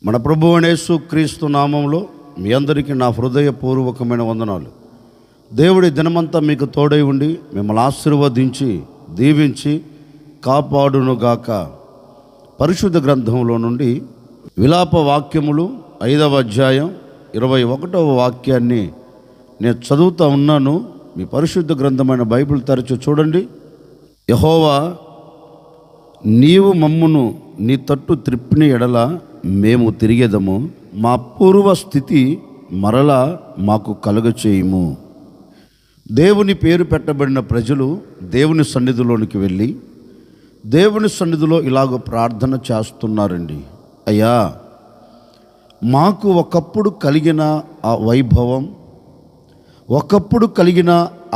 మన ప్రభువు అయిన యేసుక్రీస్తు నామంలో మీ అందరికీ నా హృదయపూర్వకమైన వందనాలు. దేవుడి దినమంతా మీకు తోడై ఉండి మిమ్మల్ని ఆశీర్వదించి దీవించి కాపాడునుగాక. పరిశుద్ధ గ్రంథంలో నుండి విలాప వాక్యములు 5వ అధ్యాయం 21వ వాక్యాన్ని నేను చదువుతూ ఉన్నాను. మీ పరిశుద్ధ గ్రంథమైన బైబిల్ తెరచి చూడండి. యెహోవా, నీవు మమ్మును నీ తట్టు త్రిప్పిన ఎడల మేము తిరిగేదము, మా పూర్వ స్థితి మరలా మాకు కలుగచేయుము. దేవుని పేరు పెట్టబడిన ప్రజలు దేవుని సన్నిధిలోనికి వెళ్ళి దేవుని సన్నిధిలో ఇలాగ ప్రార్థన చేస్తున్నారండి. అయ్యా, మాకు ఒకప్పుడు కలిగిన ఆ వైభవం, ఒకప్పుడు కలిగిన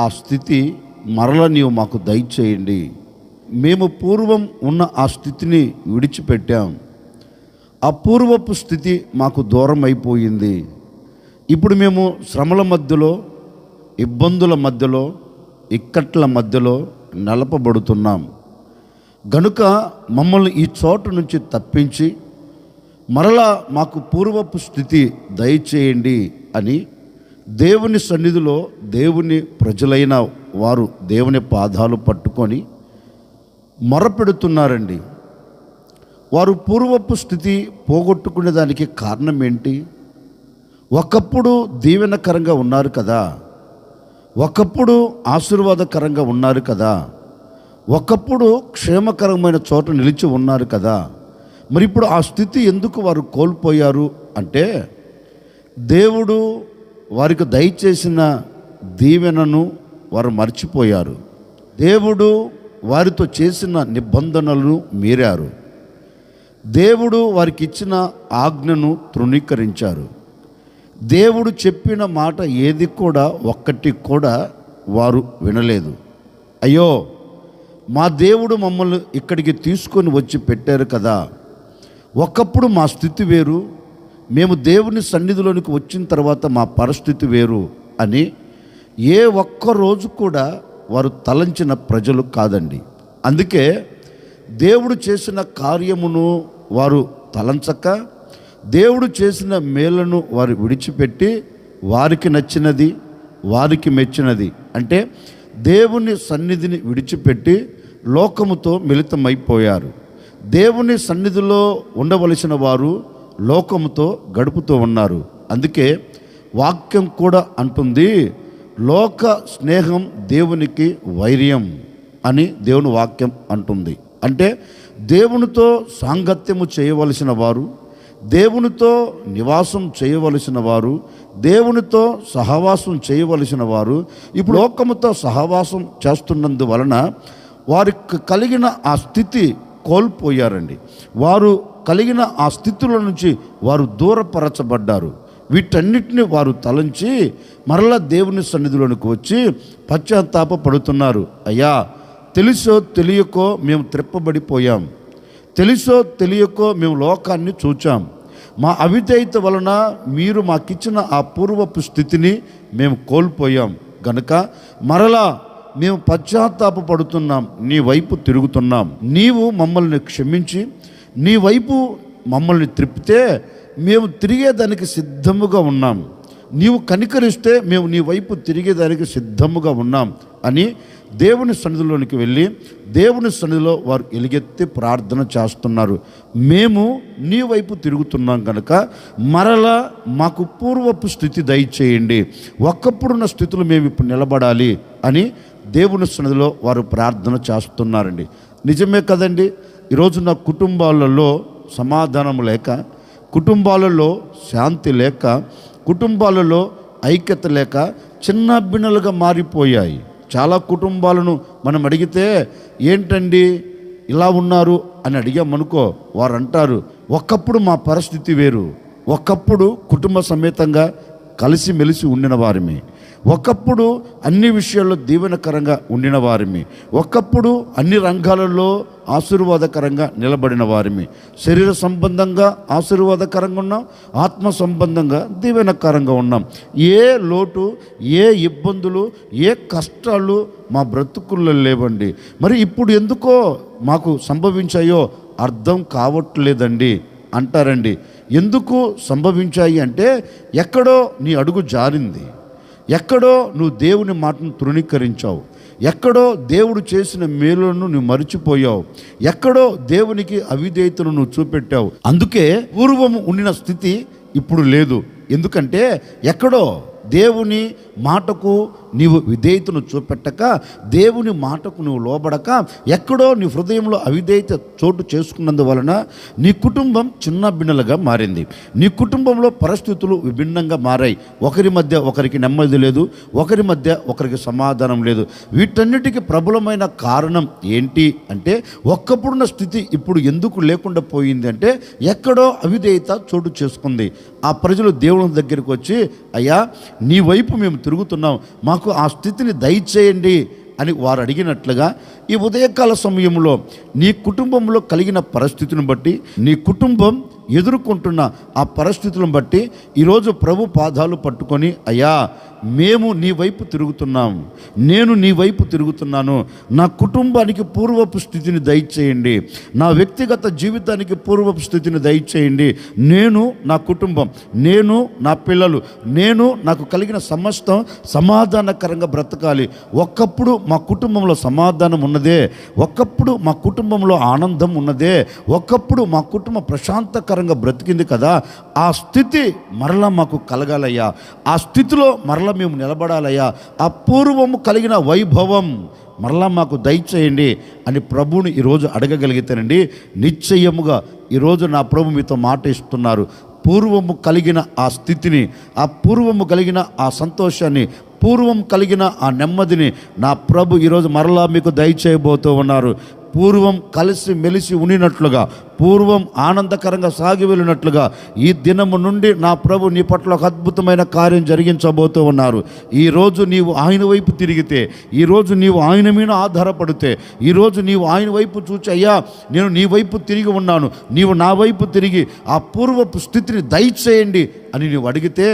ఆ స్థితి మరల నీవు మాకు దయచేయండి. మేము పూర్వం ఉన్న ఆ స్థితిని విడిచిపెట్టాం. ఆ పూర్వపు స్థితి మాకు దూరం అయిపోయింది. ఇప్పుడు మేము శ్రమల మధ్యలో, ఇబ్బందుల మధ్యలో, ఇక్కట్ల మధ్యలో నలపబడుతున్నాం. గనుక మమ్మల్ని ఈ చోటు నుంచి తప్పించి మరలా మాకు పూర్వపు స్థితి దయచేయండి అని దేవుని సన్నిధిలో దేవుని ప్రజలైన వారు దేవుని పాదాలు పట్టుకొని మొరపెడుతున్నారండి. వారు పూర్వపు స్థితి పోగొట్టుకునే దానికి కారణం ఏంటి? ఒకప్పుడు దీవెనకరంగా ఉన్నారు కదా, ఒకప్పుడు ఆశీర్వాదకరంగా ఉన్నారు కదా, ఒకప్పుడు క్షేమకరమైన చోట నిలిచి ఉన్నారు కదా. మరి ఇప్పుడు ఆ స్థితి ఎందుకు వారు కోల్పోయారు అంటే, దేవుడు వారికి దయచేసిన దీవెనను వారు మర్చిపోయారు. దేవుడు వారితో చేసిన నిబంధనలను మీరారు. దేవుడు వారికి ఇచ్చిన ఆజ్ఞను తృణీకరించారు. దేవుడు చెప్పిన మాట ఏది కూడా ఒక్కటి కూడా వారు వినలేదు. అయ్యో, మా దేవుడు మమ్మల్ని ఇక్కడికి తీసుకొని వచ్చి పెట్టారు కదా, ఒకప్పుడు మా స్థితి వేరు, మేము దేవుని సన్నిధిలోనికి వచ్చిన తర్వాత మా పరిస్థితి వేరు అని ఏ ఒక్కరోజు కూడా వారు తలంచిన ప్రజలు కాదండి. అందుకే దేవుడు చేసిన కార్యమును వారు తలంచక, దేవుడు చేసిన మేలను వారు విడిచిపెట్టి వారికి నచ్చినది, వారికి మెచ్చినది అంటే దేవుని సన్నిధిని విడిచిపెట్టి లోకముతో మిళితమైపోయారు. దేవుని సన్నిధిలో ఉండవలసిన వారు లోకముతో గడుపుతూ ఉన్నారు. అందుకే వాక్యం కూడా అంటుంది, లోక స్నేహం దేవునికి వైర్యం అని దేవుని వాక్యం అంటుంది. అంటే దేవునితో సాంగత్యము చేయవలసిన వారు, దేవునితో నివాసం చేయవలసిన వారు, దేవునితో సహవాసం చేయవలసిన వారు ఇప్పుడు లోకముతో సహవాసం చేస్తున్నందువలన వారికి కలిగిన ఆ స్థితి కోల్పోయారండి. వారు కలిగిన ఆ స్థితిలో నుంచి వారు దూరపరచబడ్డారు. వీటన్నిటిని వారు తలంచి మరలా దేవుని సన్నిధిలోనికి వచ్చి పశ్చాత్తాపపడుతున్నారు. అయ్యా, తెలుసో తెలియకో మేము త్రిప్పబడిపోయాం, తెలుసో తెలియకో మేము లోకాన్ని చూచాం, మా అవిధేయత వలన మీరు మాకిచ్చిన ఆ పూర్వపు స్థితిని మేము కోల్పోయాం. గనుక మరలా మేము పశ్చాత్తాపపడుతున్నాం, నీ వైపు తిరుగుతున్నాం. నీవు మమ్మల్ని క్షమించి నీ వైపు మమ్మల్ని త్రిప్పితే మేము తిరిగేదానికి సిద్ధముగా ఉన్నాం, నీవు కనికరిస్తే మేము నీ వైపు తిరిగేదానికి సిద్ధముగా ఉన్నాం అని దేవుని సన్నిధిలోనికి వెళ్ళి దేవుని సన్నిధిలో వారు ఎలుగెత్తి ప్రార్థన చేస్తున్నారు. మేము నీ వైపు తిరుగుతున్నాం కనుక మరలా మాకు పూర్వపు స్థితి దయచేయండి, ఒకప్పుడున్న స్థితిలో మేము ఇప్పుడు నిలబడాలి అని దేవుని సన్నిధిలో వారు ప్రార్థన చేస్తున్నారండి. నిజమే కదండి, ఈరోజు నా కుటుంబాలలో సమాధానం లేక, కుటుంబాలలో శాంతి లేక, కుటుంబాలలో ఐక్యత లేక చిన్న బిన్నలుగా మారిపోయాయి. చాలా కుటుంబాలను మనం అడిగితే ఏంటండి ఇలా ఉన్నారు అని అడిగామనుకో, వారు అంటారు, ఒకప్పుడు మా పరిస్థితి వేరు, ఒకప్పుడు కుటుంబ సమేతంగా కలిసిమెలిసి ఉండిన వారిమి, ఒకప్పుడు అన్ని విషయాల్లో దీవెనకరంగా ఉండిన వారిమి, ఒకప్పుడు అన్ని రంగాలలో ఆశీర్వాదకరంగా నిలబడిన వారిమి. శరీర సంబంధంగా ఆశీర్వాదకరంగా ఉన్నాం, ఆత్మ సంబంధంగా దీవెనకరంగా ఉన్నాం. ఏ లోటు, ఏ ఇబ్బందులు, ఏ కష్టాలు మా బ్రతుకుల్లో లేవండి. మరి ఇప్పుడు ఎందుకో మాకు సంభవించాయో అర్థం కావట్లేదండి అంటారండి. ఎందుకు సంభవించాయి అంటే ఎక్కడో నీ అడుగు జారింది, ఎక్కడో నువ్వు దేవుని మాటను తృణీకరించావు, ఎక్కడో దేవుడు చేసిన మేలులను నువ్వు మరిచిపోయావు, ఎక్కడో దేవునికి అవిధేయతను నువ్వు చూపెట్టావు. అందుకే పూర్వము ఉండిన స్థితి ఇప్పుడు లేదు. ఎందుకంటే ఎక్కడో దేవుని మాటకు నీవు విధేయతను చూపెట్టక, దేవుని మాటకు నువ్వు లోబడక, ఎక్కడో నీ హృదయంలో అవిధేయత చోటు చేసుకున్నందువలన నీ కుటుంబం చిన్న భిన్నలుగా మారింది. నీ కుటుంబంలో పరిస్థితులు విభిన్నంగా మారాయి. ఒకరి మధ్య ఒకరికి నెమ్మది లేదు, ఒకరి మధ్య ఒకరికి సమాధానం లేదు. వీటన్నిటికీ ప్రబలమైన కారణం ఏంటి అంటే, ఒక్కప్పుడున్న స్థితి ఇప్పుడు ఎందుకు లేకుండా పోయింది అంటే, ఎక్కడో అవిధేయత చోటు చేసుకుంది. ఆ ప్రజలు దేవుని దగ్గరికి వచ్చి, అయ్యా నీ వైపు మేము తిరుగుతున్నాం, మాకు ఆ స్థితిని దయచేయండి అని వారు అడిగినట్లుగా ఈ ఉదయకాల సమయంలో నీ కుటుంబంలో కలిగిన పరిస్థితిని బట్టి, నీ కుటుంబం ఎదుర్కొంటున్న ఆ పరిస్థితులను బట్టి ఈరోజు ప్రభు పాదాలు పట్టుకొని, అయ్యా మేము నీ వైపు తిరుగుతున్నాం, నేను నీ వైపు తిరుగుతున్నాను, నా కుటుంబానికి పూర్వపు స్థితిని దయచేయండి, నా వ్యక్తిగత జీవితానికి పూర్వపు స్థితిని దయచేయండి, నేను నా కుటుంబం, నేను నా పిల్లలు, నేను నాకు కలిగిన సమస్తం సమాధానకరంగా బ్రతకాలి. ఒక్కప్పుడు మా కుటుంబంలో సమాధానం ఉన్నదే, ఒక్కప్పుడు మా కుటుంబంలో ఆనందం ఉన్నదే, ఒక్కప్పుడు మా కుటుంబం ప్రశాంతకరంగా బ్రతికింది కదా, ఆ స్థితి మరలా మాకు కలగాలయ్యా, ఆ స్థితిలో మరలా మేము నిలబడాలయ్యా, ఆ పూర్వము కలిగిన వైభవం మరలా మాకు దయచేయండి అని ప్రభువుని ఈరోజు అడగగలిగితేనండి, నిశ్చయముగా ఈరోజు నా ప్రభు మీతో మాట ఇస్తున్నారు. పూర్వము కలిగిన ఆ స్థితిని, ఆ పూర్వము కలిగిన ఆ సంతోషాన్ని, పూర్వం కలిగిన ఆ నెమ్మదిని నా ప్రభు ఈరోజు మరలా మీకు దయచేయబోతూ ఉన్నారు. పూర్వం కలిసి మెలిసి ఉండినట్లుగా, పూర్వం ఆనందకరంగా సాగి వెళ్ళినట్లుగా ఈ దినము నుండి నా ప్రభు నీ పట్ల ఒక అద్భుతమైన కార్యం జరిగించబోతూ ఉన్నారు. ఈరోజు నీవు ఆయన వైపు తిరిగితే, ఈరోజు నీవు ఆయన మీద ఆధారపడితే, ఈరోజు నీవు ఆయన వైపు చూచి, అయ్యా నేను నీ వైపు తిరిగి ఉన్నాను, నీవు నా వైపు తిరిగి ఆ పూర్వపు స్థితిని దయచేయండి అని నీవు అడిగితే,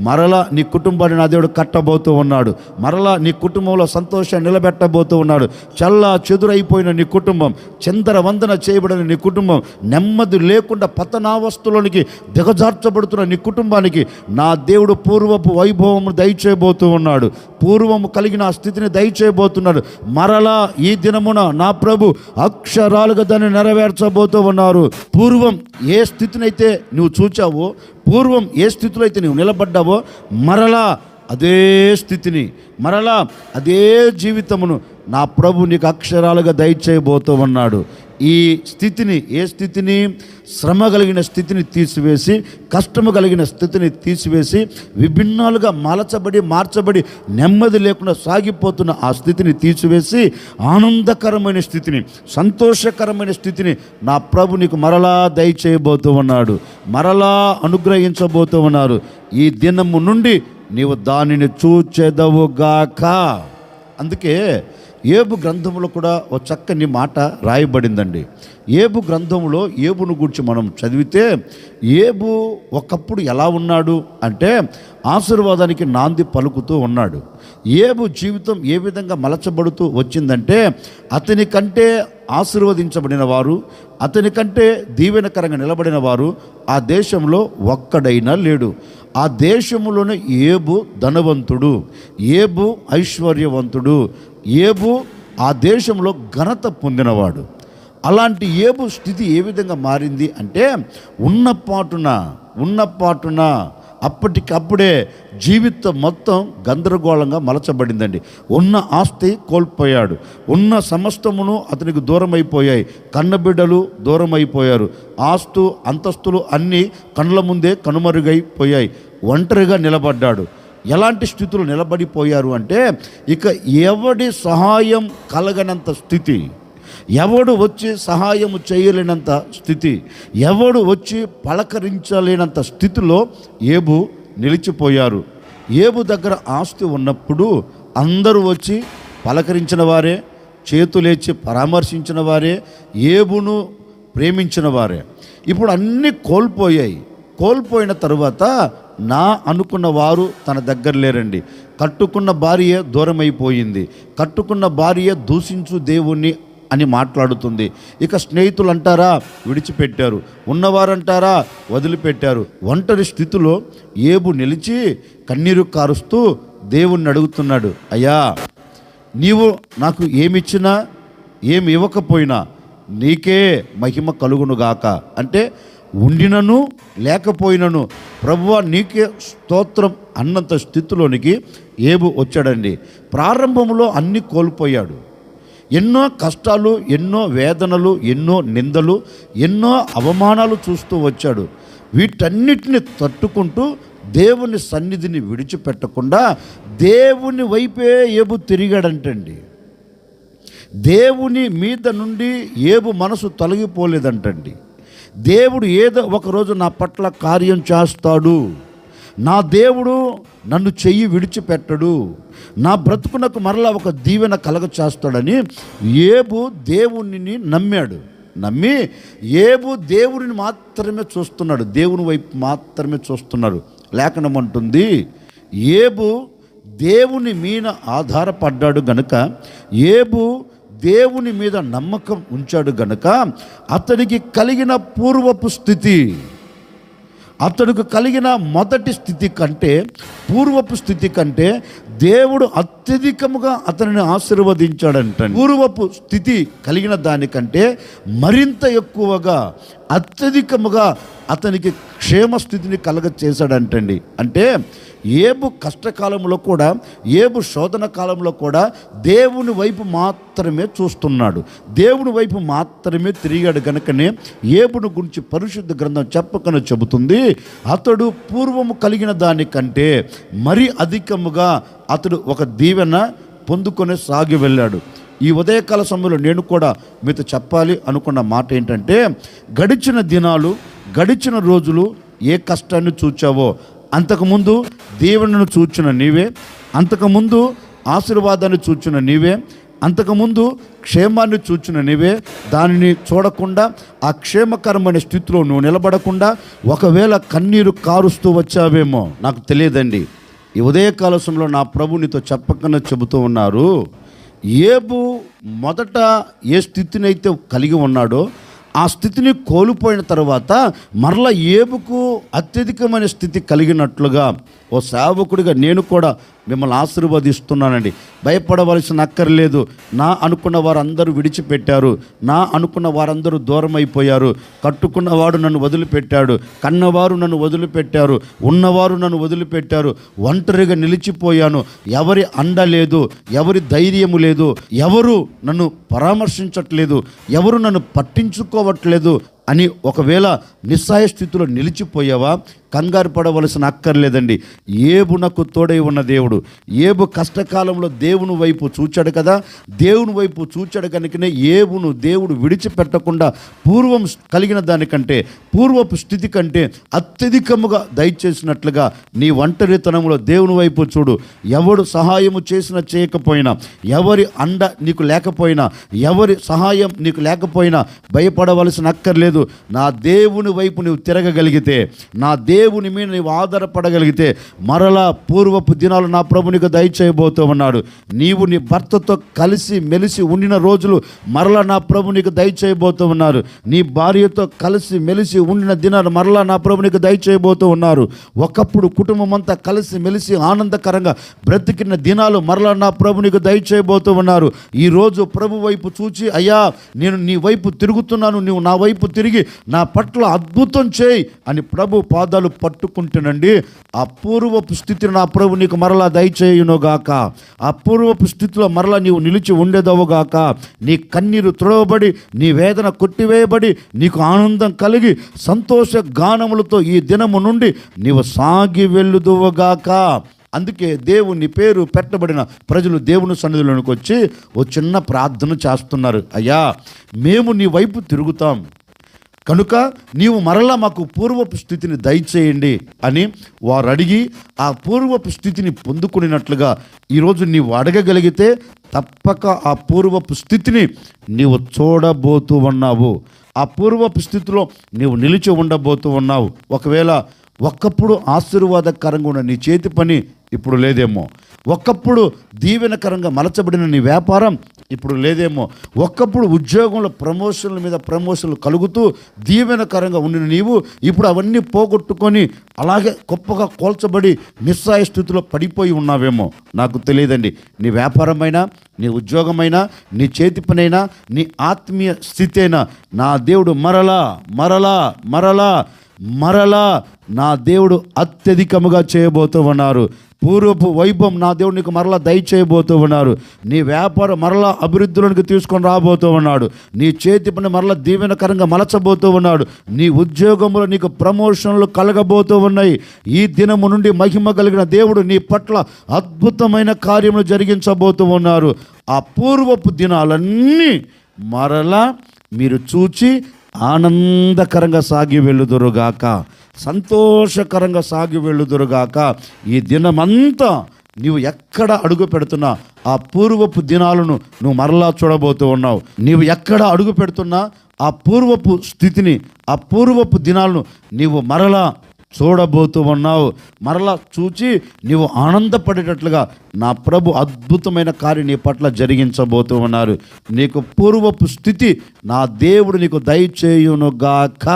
మరలా నీ కుటుంబాన్ని నా దేవుడు కట్టబోతూ ఉన్నాడు, మరలా నీ కుటుంబంలో సంతోషాన్ని నిలబెట్టబోతూ ఉన్నాడు. చల్లా చెదురైపోయిన నీ కుటుంబం, చందరవందన చేయబడిన నీ కుటుంబం, నెమ్మది లేకుండా పతనావస్థలోనికి దిగజార్చబడుతున్న నీ కుటుంబానికి నా దేవుడు పూర్వపు వైభవము దయచేయబోతూ ఉన్నాడు, పూర్వము కలిగిన ఆ స్థితిని దయచేయబోతున్నాడు. మరలా ఈ దినమున నా ప్రభు అక్షరాలుగా దాన్ని నెరవేర్చబోతూ ఉన్నారు. పూర్వం ఏ స్థితినైతే నువ్వు చూచావో, పూర్వం ఏ స్థితిలో అయితే నువ్వు నిలబడ్డావో, మరలా అదే స్థితిని, మరలా అదే జీవితమును నా ప్రభు నీకు అక్షరాలుగా దయచేయబోతూ ఉన్నాడు. ఈ స్థితిని, ఏ స్థితిని? శ్రమ కలిగిన స్థితిని తీసివేసి, కష్టము కలిగిన స్థితిని తీసివేసి, విభిన్నాలుగా మార్చబడి నెమ్మది లేకుండా సాగిపోతున్న ఆ స్థితిని తీసివేసి, ఆనందకరమైన స్థితిని, సంతోషకరమైన స్థితిని నా ప్రభు నీకు మరలా దయచేయబోతూ ఉన్నాడు, మరలా అనుగ్రహించబోతూ ఉన్నారు. ఈ దినము నుండి నీవు దానిని చూచెదవుగాక. అందుకే ఏబు గ్రంథంలో కూడా ఒక చక్కని మాట రాయబడిందండి. ఏబు గ్రంథంలో ఏబును గురించి మనం చదివితే, ఏబు ఒకప్పుడు ఎలా ఉన్నాడు అంటే ఆశీర్వాదానికి నాంది పలుకుతూ ఉన్నాడు. ఏబు జీవితం ఏ విధంగా మలచబడుతూ వచ్చిందంటే, అతని కంటే ఆశీర్వదించబడిన వారు, అతని కంటే దీవెనకరంగా నిలబడిన వారు ఆ దేశంలో ఒక్కడైనా లేడు. ఆ దేశంలోనే ఏబు ధనవంతుడు, ఏబు ఐశ్వర్యవంతుడు, ఏబు ఆ దేశంలో ఘనత పొందినవాడు. అలాంటి ఏబు స్థితి ఏ విధంగా మారింది అంటే, ఉన్న పాటున అప్పటికప్పుడే జీవితం మొత్తం గందరగోళంగా మలచబడిందండి. ఉన్న ఆస్తి కోల్పోయాడు, ఉన్న సమస్తమును అతనికి దూరమైపోయాయి, కన్నబిడ్డలు దూరమైపోయారు, ఆస్తు అంతస్తులు అన్నీ కళ్ళ ముందే కనుమరుగైపోయాయి, ఒంటరిగా నిలబడ్డాడు. ఎలాంటి స్థితులు నిలబడిపోయారు అంటే, ఇక ఎవడి సహాయం కలగనంత స్థితి, ఎవడు వచ్చి సహాయం చేయలేనంత స్థితి, ఎవడు వచ్చి పలకరించలేనంత స్థితిలో ఏబు నిలిచిపోయారు. ఏబు దగ్గర ఆస్తి ఉన్నప్పుడు అందరూ వచ్చి పలకరించిన వారే, చేతులేచి పరామర్శించిన వారే, ఏబును ప్రేమించిన వారే. ఇప్పుడు అన్నీ కోల్పోయిన తరువాత నా అనుకున్న వారు తన దగ్గర లేరండి. కట్టుకున్న భార్య దూరమైపోయింది, కట్టుకున్న భార్య దూషించు దేవుణ్ణి అని మాట్లాడుతుంది. ఇక స్నేహితులు అంటారా, విడిచిపెట్టారు. ఉన్నవారంటారా, వదిలిపెట్టారు. ఒంటరి స్థితిలో ఏబు నిలిచి కన్నీరు కారుస్తూ దేవుణ్ణి అడుగుతున్నాడు, అయ్యా నీవు నాకు ఏమిచ్చినా ఏమి ఇవ్వకపోయినా నీకే మహిమ కలుగునుగాక. అంటే ఉండినను లేకపోయినను ప్రభువా నీకే స్తోత్రం అన్నంత స్థితిలోనికి ఏబు వచ్చాడండి. ప్రారంభంలో అన్నీ కోల్పోయాడు. ఎన్నో కష్టాలు, ఎన్నో వేదనలు, ఎన్నో నిందలు, ఎన్నో అవమానాలు చూస్తూ వచ్చాడు. వీటన్నిటిని తట్టుకుంటూ దేవుని సన్నిధిని విడిచిపెట్టకుండా దేవుని వైపే ఏబు తిరిగాడంటండి. దేవుని మీద నుండి ఏబు మనసు తొలగిపోలేదంటండి. దేవుడు ఏదో ఒకరోజు నా పట్ల కార్యం చేస్తాడు, నా దేవుడు నన్ను చెయ్యి విడిచిపెట్టడు, నా బ్రతుకునకు మరలా ఒక దీవెన కలగ చేస్తాడని ఏబు దేవునిని నమ్మాడు. నమ్మి ఏబు దేవుడిని మాత్రమే చూస్తున్నాడు, దేవుని వైపు మాత్రమే చూస్తున్నాడు. లేఖనం అంటుంది, ఏబు దేవుని మీద ఆధారపడ్డాడు గనుక, ఏబు దేవుని మీద నమ్మకం ఉంచాడు గనుక అతనికి కలిగిన పూర్వపు స్థితి, అతడికి కలిగిన మొదటి స్థితి కంటే, పూర్వపు స్థితి కంటే దేవుడు అత్యధికముగా అతనిని ఆశీర్వదించాడంట. పూర్వపు స్థితి కలిగిన దానికంటే మరింత ఎక్కువగా అత్యధికముగా అతనికి క్షేమస్థితిని కలగ చేశాడంటండి. అంటే ఏబు కష్టకాలంలో కూడా, ఏబు శోధన కాలంలో కూడా దేవుని వైపు మాత్రమే చూస్తున్నాడు, దేవుని వైపు మాత్రమే తిరిగాడు. కనుకనే ఏబును గురించి పరిశుద్ధ గ్రంథం చెప్పకనే చెబుతుంది, అతడు పూర్వము కలిగిన దానికంటే మరి అధికముగా అతడు ఒక దీవెన పొందుకొని సాగి వెళ్ళాడు. ఈ ఉదయకాల సమయంలో నేను కూడా మీతో చెప్పాలి అనుకున్న మాట ఏంటంటే, గడిచిన దినాలు, గడిచిన రోజులు ఏ కష్టాన్ని చూచావో అంతకుముందు దీవెనను చూచిన నీవే, అంతకుముందు ఆశీర్వాదాన్ని చూచిన నీవే, అంతకుముందు క్షేమాన్ని చూచిన నీవే. దానిని చూడకుండా ఆ క్షేమకరమైన స్థితిలో నువ్వు నిలబడకుండా ఒకవేళ కన్నీరు కారుస్తూ వచ్చావేమో నాకు తెలియదండి. ఈ ఉదయకాల సమయంలో నా ప్రభు నీతో చెప్పకనే చెబుతూ ఉన్నారు, ఏబు మొదట ఏ స్థితిని అయితే కలిగి ఉన్నాడో ఆ స్థితిని కోల్పోయిన తర్వాత మరలా ఏబుకు అత్యధికమైన స్థితి కలిగినట్లుగా ఓ సేవకుడిగా నేను కూడా మిమ్మల్ని ఆశీర్వదిస్తున్నానండి. భయపడవలసిన అక్కర్లేదు. నా అనుకున్న వారందరూ విడిచిపెట్టారు, నా అనుకున్న వారందరూ దూరం అయిపోయారు, కట్టుకున్నవాడు నన్ను వదిలిపెట్టాడు, కన్నవారు నన్ను వదిలిపెట్టారు, ఉన్నవారు నన్ను వదిలిపెట్టారు, ఒంటరిగా నిలిచిపోయాను, ఎవరి అండ లేదు, ఎవరి ధైర్యము లేదు, ఎవరు నన్ను పరామర్శించట్లేదు, ఎవరు నన్ను పట్టించుకోవట్లేదు అని ఒకవేళ నిస్సహాయ స్థితిలో నిలిచిపోయావా, కంగారు పడవలసిన అక్కర్లేదండి. ఏబు నాకు తోడై ఉన్న దేవుడు. ఏబు కష్టకాలంలో దేవుని వైపు చూచాడు కదా, దేవుని వైపు చూచాడు కనుకనే ఏబును దేవుడు విడిచిపెట్టకుండా పూర్వం కలిగిన దానికంటే, పూర్వపు స్థితి కంటే అత్యధికముగా దయచేసినట్లుగా నీ ఒంటరితనంలో దేవుని వైపు చూడు. ఎవడు సహాయము చేసినా చేయకపోయినా, ఎవరి అండ నీకు లేకపోయినా, ఎవరి సహాయం నీకు లేకపోయినా భయపడవలసిన అక్కర్లేదు. నా దేవుని వైపు నువ్వు తిరగగలిగితే, నా దేవుని మీద నీవు ఆధారపడగలిగితే మరలా పూర్వపు దినాలు నా ప్రభు నీకు దయచేయబోతూ ఉన్నాడు. నీవు నీ భర్తతో కలిసి మెలిసి ఉండిన రోజులు మరలా నా ప్రభు నీకు దయచేయబోతూ ఉన్నారు. నీ భార్యతో కలిసి మెలిసి ఉండిన దినాలు మరలా నా ప్రభు నీకు దయచేయబోతూ ఉన్నారు. ఒకప్పుడు కుటుంబం అంతా కలిసి మెలిసి ఆనందకరంగా బ్రతికిన దినాలు మరలా నా ప్రభు నీకు దయచేయబోతూ ఉన్నారు. ఈరోజు ప్రభు వైపు చూచి, అయ్యా నేను నీ వైపు తిరుగుతున్నాను, నువ్వు నా వైపు తిరిగి నా పట్ల అద్భుతం చేయి అని ప్రభు పాదాలు పట్టుకుంటేనండి ఆ పూర్వపు స్థితిని నా ప్రభు నీకు మరలా దయచేయునుగాక. ఆ పూర్వపు స్థితిలో మరలా నీవు నిలిచి ఉండేదవుగాక. నీ కన్నీరు తుడవబడి, నీ వేదన కొట్టివేయబడి, నీకు ఆనందం కలిగి సంతోష గానములతో ఈ దినము నుండి నీవు సాగి వెళ్ళుదువుగాక. అందుకే దేవుని పేరు పెట్టబడిన ప్రజలు దేవుని సన్నిధిలోనికి వచ్చి ఓ చిన్న ప్రార్థన చేస్తున్నారు, అయ్యా మేము నీ వైపు తిరుగుతాం కనుక నీవు మరలా మాకు పూర్వపు స్థితిని దయచేయండి అని వారు అడిగి ఆ పూర్వపు స్థితిని పొందుకునేటట్లుగా ఈరోజు నీవు అడగగలిగితే తప్పక ఆ పూర్వపు స్థితిని నీవు చూడబోతూ ఉన్నావు. ఆ పూర్వపు స్థితిలో నీవు నిలిచి ఉండబోతూ ఉన్నావు. ఒకవేళ ఒకప్పుడు ఆశీర్వాదకరంగా ఉన్న నీ చేతి పని ఇప్పుడు లేదేమో, ఒకప్పుడు దీవెనకరంగా మలచబడిన నీ వ్యాపారం ఇప్పుడు లేదేమో. ఒకప్పుడు ఉద్యోగంలో ప్రమోషన్ల మీద ప్రమోషన్లు కలుగుతూ దీవెనకరంగా ఉండిన నీవు ఇప్పుడు అవన్నీ పోగొట్టుకొని అలాగే గొప్పగా కోల్చబడి నిస్సాయ స్థితిలో పడిపోయి ఉన్నావేమో. నాకు తెలియదండి. నీ వ్యాపారమైనా, నీ ఉద్యోగమైనా, నీ చేతి పనైనా, నీ ఆత్మీయ స్థితి అయినా నా దేవుడు మరలా మరలా మరలా మరలా నా దేవుడు అత్యధికముగా చేయబోతూ ఉన్నారు. పూర్వపు వైభవం నా దేవుడు నీకు మరలా దయచేయబోతూ ఉన్నారు. నీ వ్యాపారం మరలా అభివృద్ధిలోనికి తీసుకొని రాబోతూ ఉన్నాడు. నీ చేతి పని మరలా దీవెనకరంగా మలచబోతూ ఉన్నాడు. నీ ఉద్యోగంలో నీకు ప్రమోషన్లు కలగబోతూ ఉన్నాయి. ఈ దినము నుండి మహిమ కలిగిన దేవుడు నీ పట్ల అద్భుతమైన కార్యములు జరిగించబోతూ ఉన్నారు. ఆ పూర్వపు దినాలన్నీ మరలా మీరు చూచి ఆనందకరంగా సాగి వెళ్ళుదురుగాక, సంతోషకరంగా సాగి వెళ్ళుదురుగాక. ఈ దినమంతా నీవు ఎక్కడ అడుగు పెడుతున్నా ఆ పూర్వపు దినాలను నువ్వు మరలా చూడబోతూ ఉన్నావు. నీవు ఎక్కడ అడుగు పెడుతున్నా ఆ పూర్వపు స్థితిని, ఆ పూర్వపు దినాలను నీవు మరలా చూడబోతూ ఉన్నావు. మరలా చూచి నీవు ఆనందపడేటట్లుగా నా ప్రభు అద్భుతమైన కార్యం నీ పట్ల జరిగించబోతూ ఉన్నారు. నీకు పూర్వపు స్థితి నా దేవుడు నీకు దయచేయునుగాక.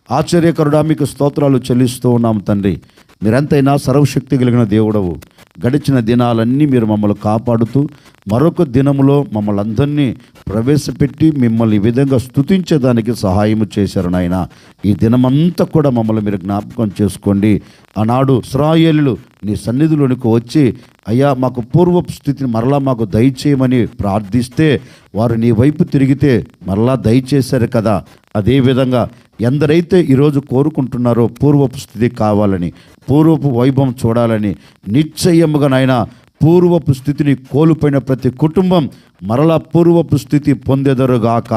ఆశ్చర్యకరుడా, మీకు స్తోత్రాలు చెల్లిస్తూ ఉన్నాము తండ్రి. మీరెంతైనా సర్వశక్తి కలిగిన దేవుడవు. గడిచిన దినాలన్నీ మీరు మమ్మల్ని కాపాడుతూ మరొక దినములో మమ్మల్ని అందరినీ ప్రవేశపెట్టి మిమ్మల్ని ఈ విధంగా స్తుతించేదానికి సహాయము చేశారు నాయన. ఈ దినమంతా కూడా మమ్మల్ని మీరు జ్ఞాపకం చేసుకోండి. ఆనాడు ఇశ్రాయేలులు నీ సన్నిధిలోనికి వచ్చి అయ్యా మాకు పూర్వపు స్థితిని మరలా మాకు దయచేయమని ప్రార్థిస్తే వారు నీ వైపు తిరిగితే మరలా దయచేశారు కదా. అదేవిధంగా ఎందరైతే ఈరోజు కోరుకుంటున్నారో పూర్వపు స్థితి కావాలని, పూర్వపు వైభవం చూడాలని, నిశ్చయముగా నాయన పూర్వపు స్థితిని కోల్పోయిన ప్రతి కుటుంబం మరలా పూర్వపు స్థితి పొందెదరుగాక.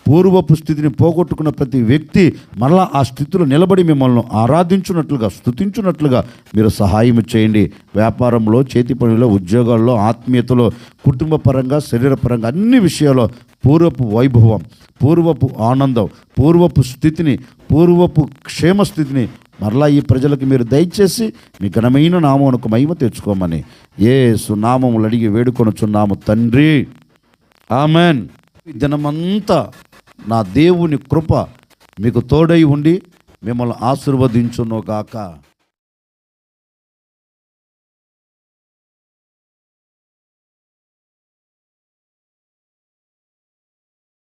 పూర్వపు స్థితిని పోగొట్టుకున్న ప్రతి వ్యక్తి మరలా ఆ స్థితిలో నిలబడి మిమ్మల్ని ఆరాధించున్నట్లుగా, స్తుతించున్నట్లుగా మీరు సహాయం చేయండి. వ్యాపారంలో, చేతి పనుల్లో, ఉద్యోగాల్లో, ఆత్మీయతలో, కుటుంబ పరంగా, శరీరపరంగా అన్ని విషయాల్లో పూర్వపు వైభవం, పూర్వపు ఆనందం, పూర్వపు స్థితిని, పూర్వపు క్షేమ స్థితిని మరలా ఈ ప్రజలకు మీరు దయచేసి మీ ఘనమైన నామమునకు మహిమ తెచ్చుకోమని యేసు నామములు అడిగి వేడుకొనుచున్నాము తండ్రి, ఆమెన్. ఈ దినమంతా నా దేవుని కృప మీకు తోడై ఉండి మిమ్మల్ని ఆశీర్వదించును గాక.